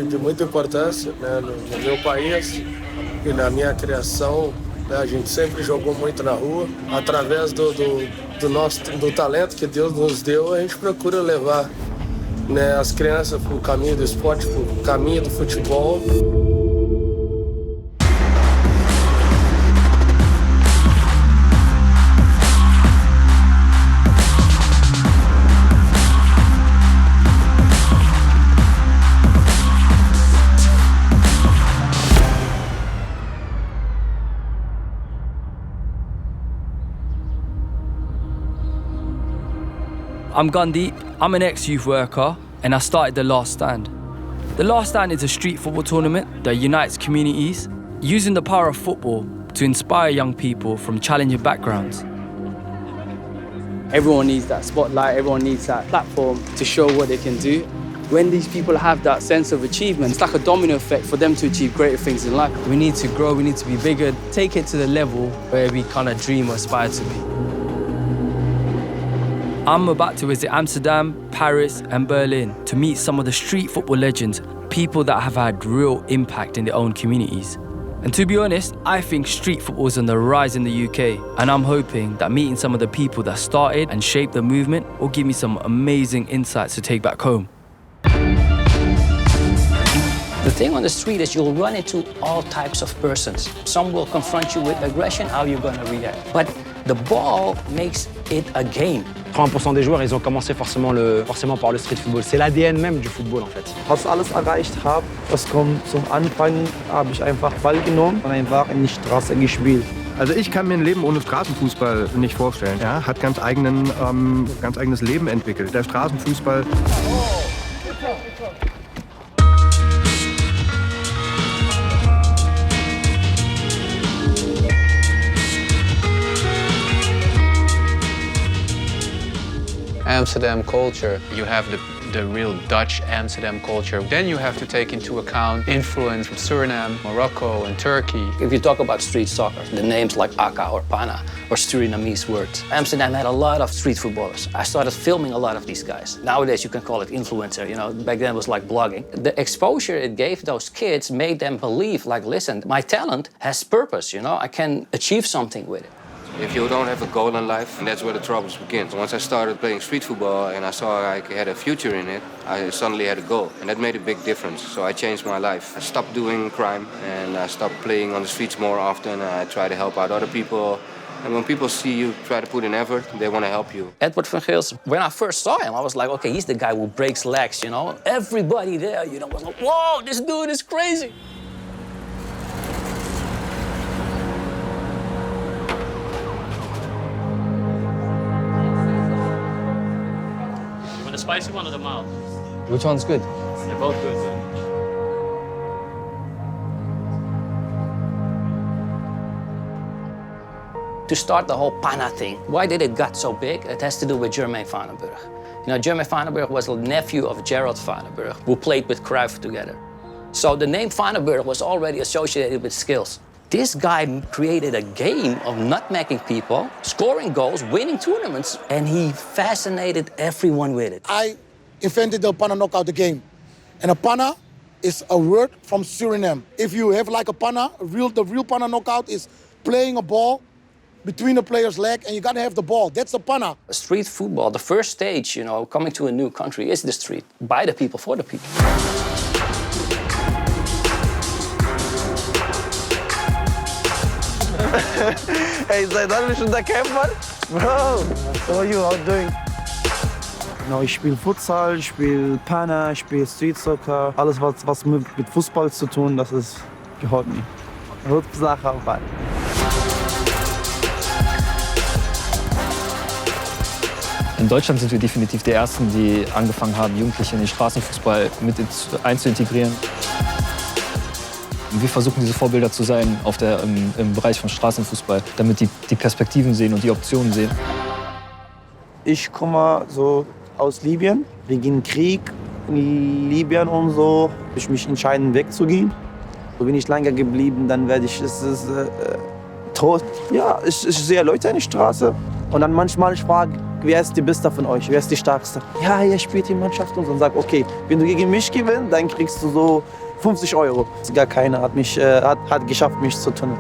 De muita importância, né, no meu país e na minha criação. A gente sempre jogou muito na rua. Através do talento que Deus nos deu, a gente procura levar, né, as crianças para o caminho do esporte, para o caminho do futebol. I'm Gundeep, I'm an ex-youth worker, and I started The Last Stand. The Last Stand is a street football tournament that unites communities, using the power of football to inspire young people from challenging backgrounds. Everyone needs that spotlight, everyone needs that platform to show what they can do. When these people have that sense of achievement, it's like a domino effect for them to achieve greater things in life. We need to grow, we need to be bigger, take it to the level where we kind of dream or aspire to be. I'm about to visit Amsterdam, Paris, and Berlin to meet some of the street football legends, people that have had real impact in their own communities. And to be honest, I think street football is on the rise in the UK, and I'm hoping that meeting some of the people that started and shaped the movement will give me some amazing insights to take back home. The thing on the street is you'll run into all types of persons. Some will confront you with aggression, how you're going to react. But the ball makes it a game. 30% des joueurs, ils ont commencé forcément par le street football. C'est l'ADN même du Football en fait. Was alles erreicht habe, das kommt zum Anfang, habe ich einfach Ball genommen und einfach in die Straße gespielt. Also ich kann mir ein Leben ohne Straßenfußball nicht vorstellen. Ja, hat ganz eigenes Leben entwickelt. Der Straßenfußball. Amsterdam culture. You have the real Dutch Amsterdam culture. Then you have to take into account influence from Suriname, Morocco, and Turkey. If you talk about street soccer, the names like Aka or Pana or Surinamese words. Amsterdam had a lot of street footballers. I started filming a lot of these guys. Nowadays you can call it influencer, you know, back then it was like blogging. The exposure it gave those kids made them believe, like, listen, my talent has purpose, you know, I can achieve something with it. If you don't have a goal in life, that's where the troubles begin. Once I started playing street football and I saw I had a future in it, I suddenly had a goal. And that made a big difference. So I changed my life. I stopped doing crime and I stopped playing on the streets more often. I try to help out other people. And when people see you try to put in effort, they want to help you. Edward van Geels, when I first saw him, I was like, okay, he's the guy who breaks legs, you know? Everybody there, you know, was like, whoa, this dude is crazy. The spicy one or the mild? Which one's good? They're both good. To start the whole Pana thing, why did it got so big? It has to do with Jermaine Vandenberg. You know, Jermaine Vandenberg was a nephew of Gerald Vandenberg, who played with Cruyff together. So the name Vandenberg was already associated with skills. This guy created a game of nutmegging people, scoring goals, winning tournaments, and he fascinated everyone with it. I invented the Pana knockout game. And a Pana is a word from Suriname. If you have like a Pana, the real Pana knockout is playing a ball between the player's leg and you gotta have the ball. That's a Pana. Street football, the first stage, you know, coming to a new country is the street. By the people, for the people. Hey, seid ihr schon der Kämpfer? Bro, how are you? How doing? No, ich spiele Futsal, ich spiele Pana, ich spiele Street Soccer. Alles, was mit Fußball zu tun, das gehört mir. Hauptsache auf Ball. In Deutschland sind wir definitiv die Ersten, die angefangen haben, Jugendliche in den Straßenfußball mit einzuintegrieren. Wir versuchen, diese Vorbilder zu sein im Bereich von Straßenfußball, damit die Perspektiven sehen und die Optionen sehen. Ich komme so aus Libyen, wegen Krieg in Libyen und so. Ich mich entscheiden, wegzugehen. So bin ich länger geblieben, dann werde ich tot. Ja, ich sehe Leute in der Straße und dann manchmal ich frage, wer ist die Beste von euch, wer ist die Stärkste? Ja, ihr spielt die Mannschaft und so. Und sag, okay, wenn du gegen mich gewinnst, dann kriegst du so 50 €. Gar keiner hat geschafft, mich zu tunneln.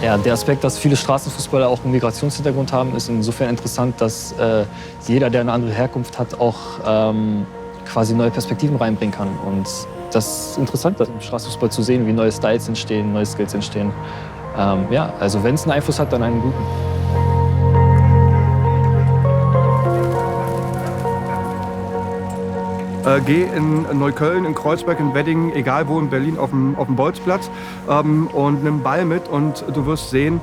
Ja, der Aspekt, dass viele Straßenfußballer auch einen Migrationshintergrund haben, ist insofern interessant, dass jeder, der eine andere Herkunft hat, auch quasi neue Perspektiven reinbringen kann. Und das ist interessant, das im Straßenfußball zu sehen, wie neue Styles entstehen, neue Skills entstehen. Ja, also wenn es einen Einfluss hat, dann einen guten. Geh in Neukölln, in Kreuzberg, in Wedding, egal wo in Berlin, auf dem Bolzplatz und nimm Ball mit und du wirst sehen,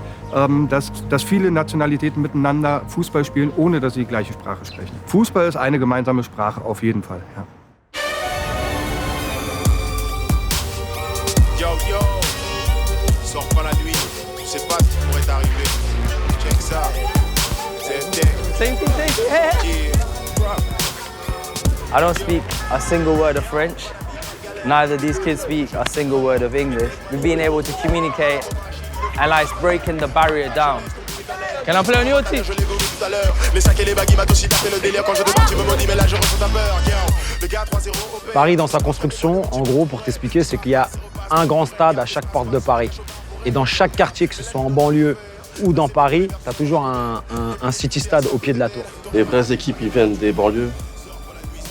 dass viele Nationalitäten miteinander Fußball spielen, ohne dass sie die gleiche Sprache sprechen. Fußball ist eine gemeinsame Sprache, auf jeden Fall. Ja. Yo, yo, sors pas la nuit, tu sais pas ce qui pourrait t'arriver. Check ça, Same thing. I don't speak a single word of French. Neither these kids speak a single word of English. We've been able to communicate and like breaking the barrier down. Can I play on your team? Paris, dans sa construction, en gros, pour t'expliquer, c'est qu'il y a un grand stade à chaque porte de Paris. Et dans chaque quartier, que ce soit en banlieue ou dans Paris, tu as toujours un city stade au pied de la tour. Les vraies équipes, ils viennent des banlieues.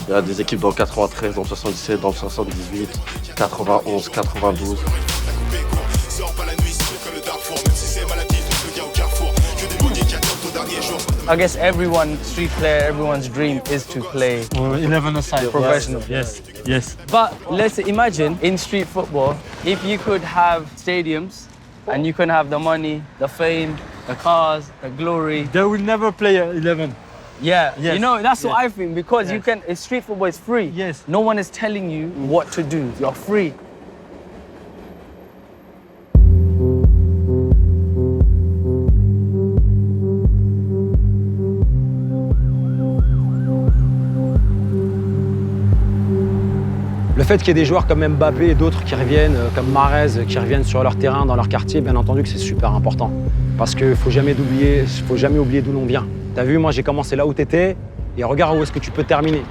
Il y a des équipes dans le 93, dans le 77, dans le 78, 91, 92. I guess street player, everyone's dream is to play 11-a-side professional. Yes. But let's imagine in street football, if you could have stadiums and you can have the money, the fame, the cars, the glory. They will never play 11. Yeah, yes. You know, that's what I think, because you can, street football is free. Yes. No one is telling you what to do. You're free. Le fait qu'il y ait des joueurs comme Mbappé et d'autres qui reviennent, comme Mahrez, qui reviennent sur leur terrain, dans leur quartier, bien entendu que c'est super important. Parce qu'il ne faut jamais oublier d'où l'on vient. T'as vu, moi j'ai commencé là où t'étais, et regarde où est-ce que tu peux terminer.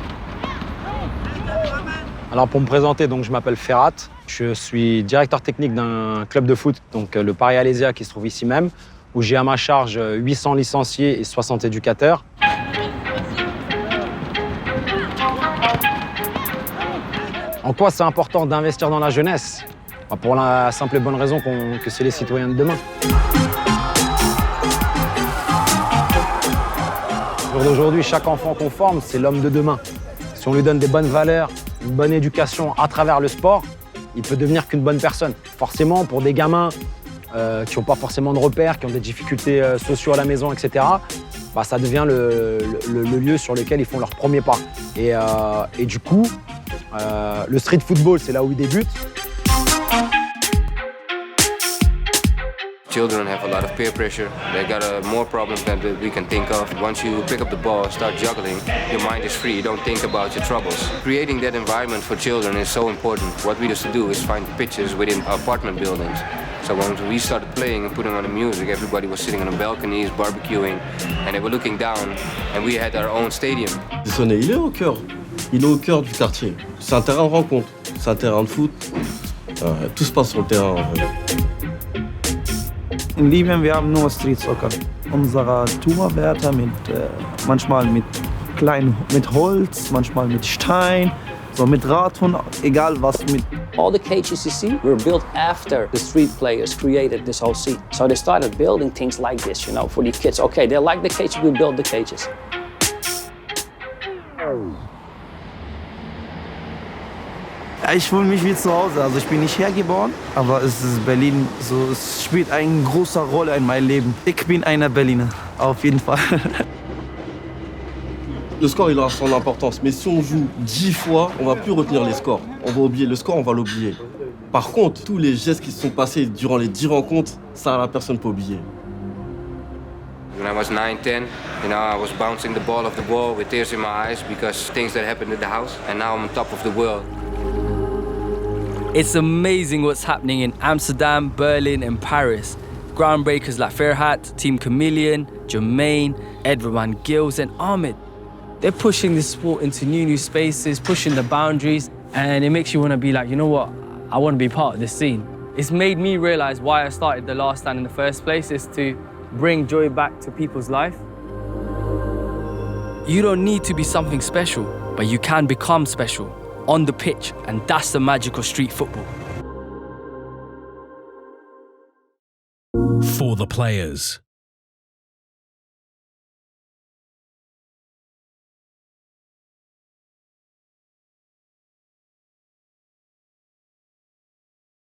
Alors pour me présenter, donc, je m'appelle Ferrat, je suis directeur technique d'un club de foot, donc le Paris Alésia qui se trouve ici même, où j'ai à ma charge 800 licenciés et 60 éducateurs. En quoi c'est important d'investir dans la jeunesse? Pour la simple et bonne raison que c'est les citoyens de demain. Au jour d'aujourd'hui, chaque enfant qu'on forme, c'est l'homme de demain. Si on lui donne des bonnes valeurs, une bonne éducation à travers le sport, il peut devenir qu'une bonne personne. Forcément, pour des gamins qui n'ont pas forcément de repères, qui ont des difficultés sociales à la maison, etc., ça devient le lieu sur lequel ils font leur premier pas. Et du coup, le street football, c'est là où ils débutent. Children have a lot of peer pressure. They got more problems than we can think of. Once you pick up the ball, start juggling, your mind is free. You don't think about your troubles. Creating that environment for children is so important. What we used to do is find pitches within apartment buildings. So when we started playing and putting on the music, everybody was sitting on the balconies, barbecuing, and they were looking down, and we had our own stadium. Il est au cœur. Il est au cœur du quartier. C'est un terrain de rencontre. C'est un terrain de foot. Tout se passe sur le terrain. In Libyen, wir haben nur Street Soccer. Unsere Tourwärter manchmal mit Holz, manchmal mit Stein, so mit Radhund, egal was mit. All the cages you see were built after the street players created this whole scene. So they started building things like this, for the kids. Okay, they like the cages, we build the cages. Ich fühle mich wie zu Hause. Also ich bin nicht hergeboren, aber Berlin, es spielt eine große Rolle in meinem Leben. Ich bin ein Berliner, auf jeden Fall. Le score, il a son importance, mais si on joue 10 fois, on va plus retenir les scores. On va oublier le score, on va l'oublier. Par contre, tous les gestes qui se sont passés durant les 10 rencontres, ça, la personne peut oublier. When I was 9, 10, I was bouncing the ball off the wall with tears in my eyes because things that happened in the house, and now I'm on top of the world. It's amazing what's happening in Amsterdam, Berlin and Paris. Groundbreakers like Ferhat, Team Chameleon, Jermaine, Edward Van Gils and Ahmed. They're pushing this sport into new spaces, pushing the boundaries, and it makes you want to be like, you know what, I want to be part of this scene. It's made me realize why I started The Last Stand in the first place, is to bring joy back to people's life. You don't need to be something special, but you can become special on the pitch, and that's the magic of street football. For the players.